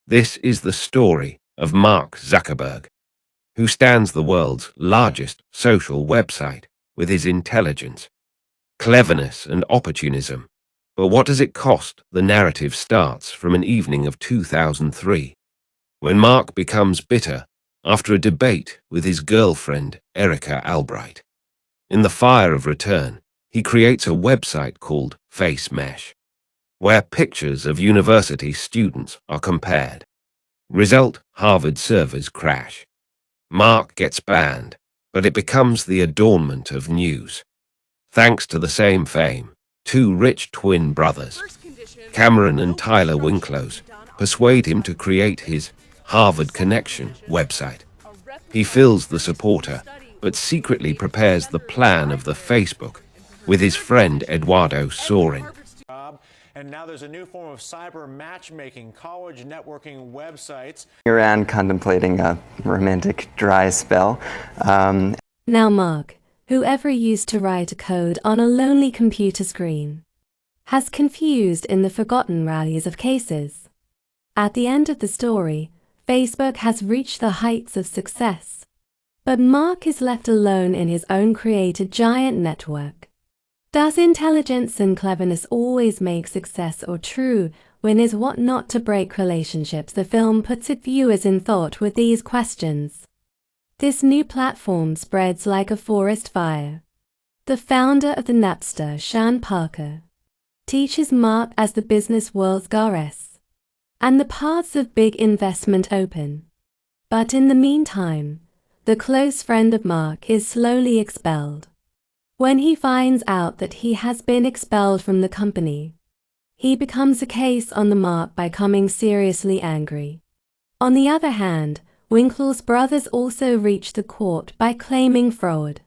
This is the story of Mark Zuckerberg, who stands the world's largest social website with his intelligence, cleverness, and opportunism. But what does it cost? The narrative starts from an evening of 2003, when Mark becomes bitter after a debate with his girlfriend, Erica Albright. In the fire of return, he creates a website called Face Mesh, where pictures of university students are compared. Result: Harvard servers crash. Mark gets banned, but it becomes the adornment of news. Thanks to the same fame, two rich twin brothers, Cameron and Tyler Winklows, persuade him to create his Harvard Connection website. He fills the supporter, but secretly prepares the plan of the Facebook with his friend Eduardo Sorin. And now there's a new form of cyber matchmaking, college networking websites. Around contemplating a romantic dry spell. Now Mark, who ever used to write a code on a lonely computer screen, has confused in the forgotten rallies of cases. At the end of the story, Facebook has reached the heights of success, but Mark is left alone in his own created giant network. Does intelligence and cleverness always make success, or true win is what not to break relationships? The film puts its viewers in thought with these questions. This new platform spreads like a forest fire. The founder of the Napster, Sean Parker, teaches Mark as the business world's goddess, and the paths of big investment open. But in the meantime, the close friend of Mark is slowly expelled. When he finds out that he has been expelled from the company, he becomes a case on the Mark by becoming seriously angry. On the other hand, Winkle's brothers also reach the court by claiming fraud.